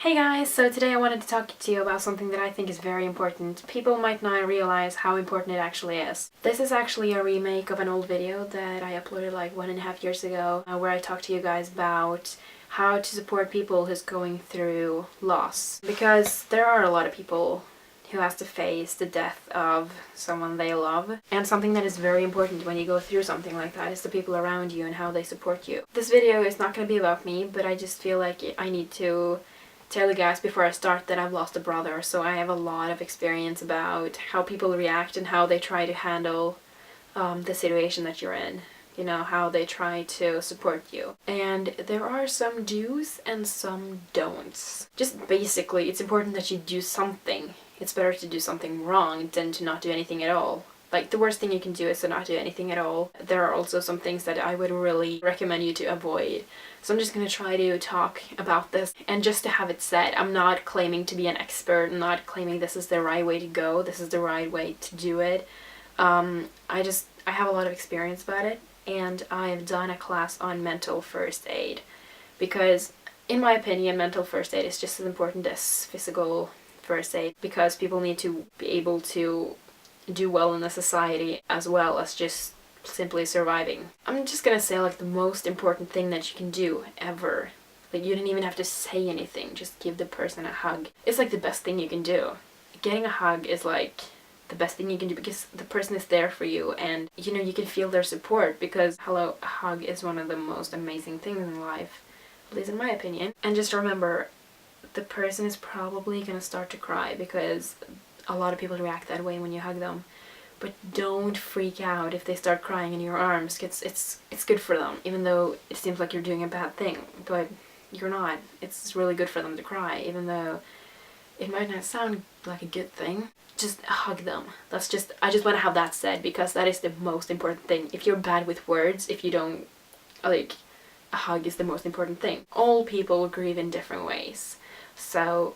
Hey guys, so today I wanted to talk to you about something that I think is very important. People might not realize how important it actually is. This is actually a remake of an old video that I uploaded like 1.5 years ago, where I talked to you guys about how to support people who's going through loss. Because there are a lot of people who has to face the death of someone they love. And something that is very important when you go through something like that is the people around you and how they support you. This video is not going to be about me, but I just feel like I need to tell you guys before I start that I've lost a brother, so I have a lot of experience about how people react and how they try to handle the situation that you're in. You know, how they try to support you. And there are some do's and some don'ts. Just basically, it's important that you do something. It's better to do something wrong than to not do anything at all. Like, the worst thing you can do is to not do anything at all. There are also some things that I would really recommend you to avoid. So I'm just gonna try to talk about this. And just to have it said, I'm not claiming to be an expert. I'm not claiming this is the right way to go. This is the right way to do it. I have a lot of experience about it. And I've done a class on mental first aid. Because, in my opinion, mental first aid is just as important as physical first aid. Because people need to be able to do well in the society as well as just simply surviving. I'm just gonna say, like, the most important thing that you can do ever. Like, you don't even have to say anything, just give the person a hug. It's like the best thing you can do. Getting a hug is like the best thing you can do because the person is there for you and, you know, you can feel their support because, hello, a hug is one of the most amazing things in life, at least in my opinion. And just remember, the person is probably gonna start to cry because a lot of people react that way when you hug them. But don't freak out if they start crying in your arms. It's good for them, even though it seems like you're doing a bad thing. But you're not. It's really good for them to cry, even though it might not sound like a good thing. Just hug them. I just want to have that said because that is the most important thing. If you're bad with words, if you don't, like, a hug is the most important thing. All people grieve in different ways. So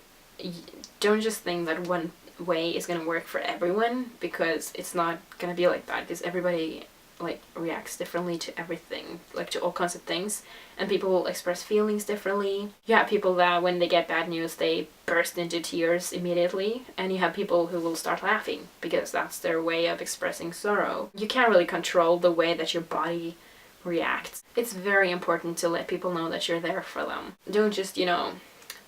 don't just think that one way is gonna work for everyone, because it's not gonna be like that, because everybody like reacts differently to everything, like to all kinds of things, and people will express feelings differently. You have people that when they get bad news they burst into tears immediately, and you have people who will start laughing because that's their way of expressing sorrow. You can't really control the way that your body reacts. It's very important to let people know that you're there for them. Don't just, you know,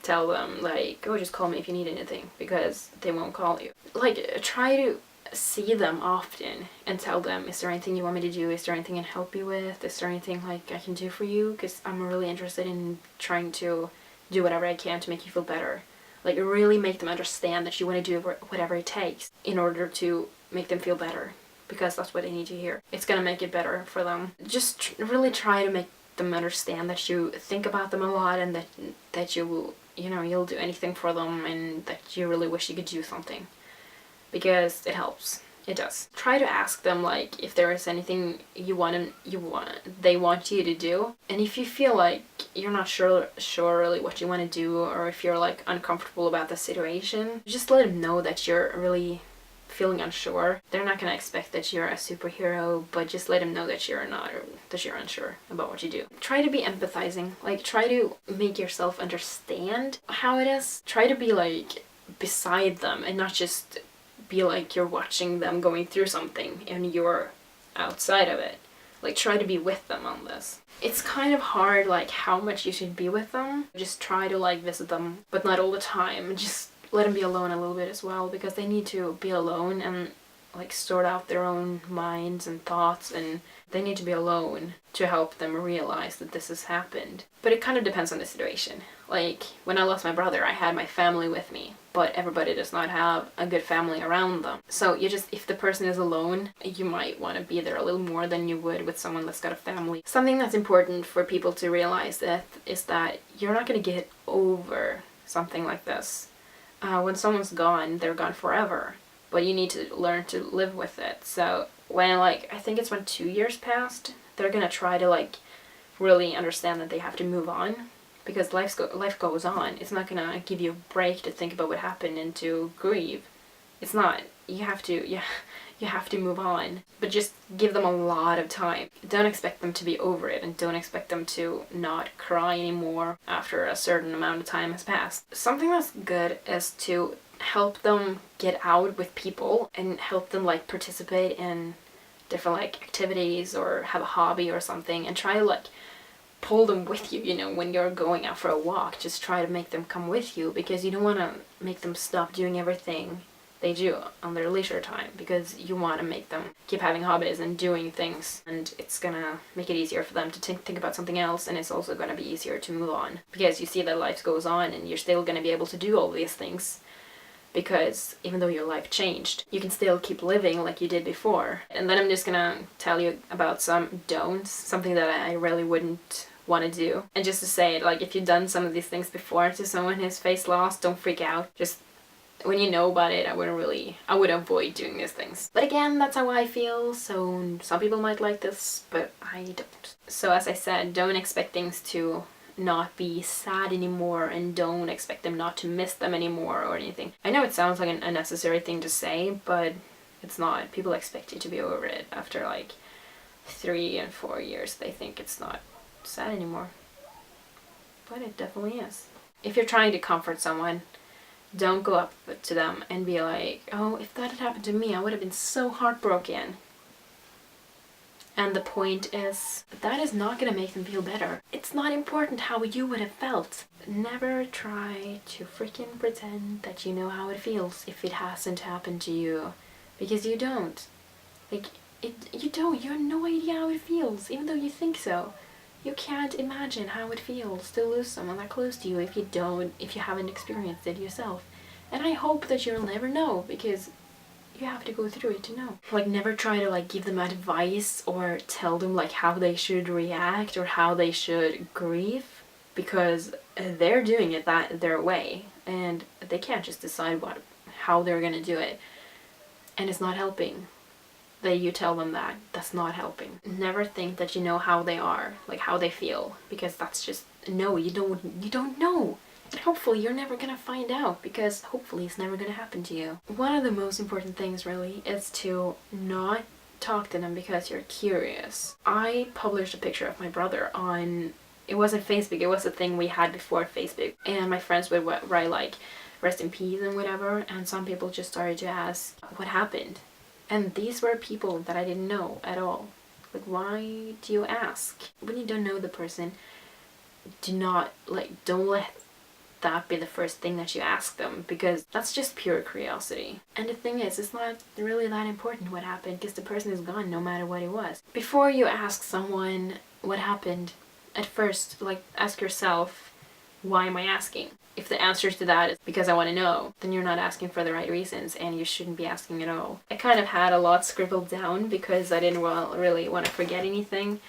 tell them like, oh, just call me if you need anything, because they won't call you. Like, try to see them often and tell them, is there anything you want me to do? Is there anything I can help you with? Is there anything like I can do for you? Because I'm really interested in trying to do whatever I can to make you feel better. Like, really make them understand that you want to do whatever it takes in order to make them feel better, because that's what they need to hear. It's gonna make it better for them. Just really try to make them understand that you think about them a lot and that you will, you know, you'll do anything for them and that you really wish you could do something, because it helps. It does. Try to ask them like if there is anything they want you to do, and if you feel like you're not sure really what you want to do, or if you're like uncomfortable about the situation, just let them know that you're really feeling unsure. They're not gonna expect that you're a superhero, but just let them know that you're not, or that you're unsure about what you do. Try to be empathizing. Like, try to make yourself understand how it is. Try to be like beside them and not just be like you're watching them going through something and you're outside of it. Like, try to be with them on this. It's kind of hard, like, how much you should be with them. Just try to like visit them, but not all the time. Just let them be alone a little bit as well, because they need to be alone and like sort out their own minds and thoughts, and they need to be alone to help them realize that this has happened. But it kind of depends on the situation. Like, when I lost my brother, I had my family with me, but everybody does not have a good family around them. So you just, if the person is alone, you might want to be there a little more than you would with someone that's got a family. Something that's important for people to realize is that you're not going to get over something like this. When someone's gone, they're gone forever. But you need to learn to live with it. So when, like, I think it's when 2 years passed, they're gonna try to like really understand that they have to move on, because life goes on. It's not gonna give you a break to think about what happened and to grieve. It's not. You have you have to move on. But just give them a lot of time. Don't expect them to be over it, and don't expect them to not cry anymore after a certain amount of time has passed. Something that's good is to help them get out with people and help them like participate in different like activities or have a hobby or something, and try to like pull them with you, you know, when you're going out for a walk. Just try to make them come with you, because you don't want to make them stop doing everything they do on their leisure time, because you want to make them keep having hobbies and doing things, and it's gonna make it easier for them to think about something else, and it's also gonna be easier to move on, because you see that life goes on and you're still gonna be able to do all these things, because even though your life changed, you can still keep living like you did before. And then I'm just gonna tell you about some don'ts, something that I really wouldn't want to do. And just to say, like, if you've done some of these things before to someone who's face loss, don't freak out. Just when you know about it, I would avoid doing these things. But again, that's how I feel, so some people might like this, but I don't. So as I said, don't expect things to not be sad anymore, and don't expect them not to miss them anymore or anything. I know it sounds like an unnecessary thing to say, but it's not. People expect you to be over it after like 3 and 4 years. They think it's not sad anymore, but it definitely is. If you're trying to comfort someone, don't go up to them and be like, oh, if that had happened to me, I would have been so heartbroken. And the point is, that is not going to make them feel better. It's not important how you would have felt. Never try to freaking pretend that you know how it feels if it hasn't happened to you. Because you don't. Like, you don't. You have no idea how it feels, even though you think so. You can't imagine how it feels to lose someone that close to you if you haven't experienced it yourself. And I hope that you'll never know, because you have to go through it to know. Like, never try to like give them advice or tell them like how they should react or how they should grieve, because they're doing it their way, and they can't just decide how they're gonna do it, and it's not helping that you tell them that. That's not helping. Never think that you know how they are, like how they feel, because that's just, no, you don't know. And hopefully you're never gonna find out, because hopefully it's never gonna happen to you. One of the most important things really is to not talk to them because you're curious. I published a picture of my brother on, it wasn't Facebook, it was a thing we had before Facebook, and my friends would write like rest in peace and whatever, and some people just started to ask what happened. And these were people that I didn't know at all. Like, why do you ask? When you don't know the person, don't let that be the first thing that you ask them, because that's just pure curiosity. And the thing is, it's not really that important what happened, because the person is gone no matter what it was. Before you ask someone what happened, at first, like, ask yourself, why am I asking? If the answer to that is because I want to know, then you're not asking for the right reasons, and you shouldn't be asking at all. I kind of had a lot scribbled down because I didn't really want to forget anything,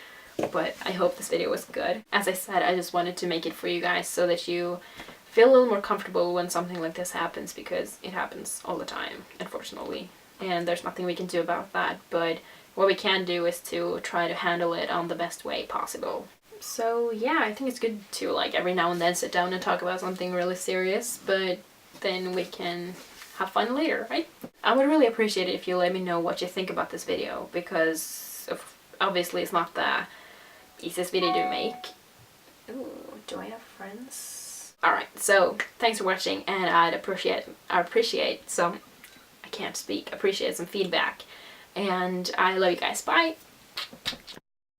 but I hope this video was good. As I said, I just wanted to make it for you guys so that you feel a little more comfortable when something like this happens, because it happens all the time, unfortunately. And there's nothing we can do about that, but what we can do is to try to handle it on the best way possible. So yeah, I think it's good to like every now and then sit down and talk about something really serious, but then we can have fun later, right? I would really appreciate it if you let me know what you think about this video, because obviously it's not the easiest video to make. Ooh, do I have friends? Alright, so thanks for watching, and I'd appreciate some feedback, and I love you guys. Bye!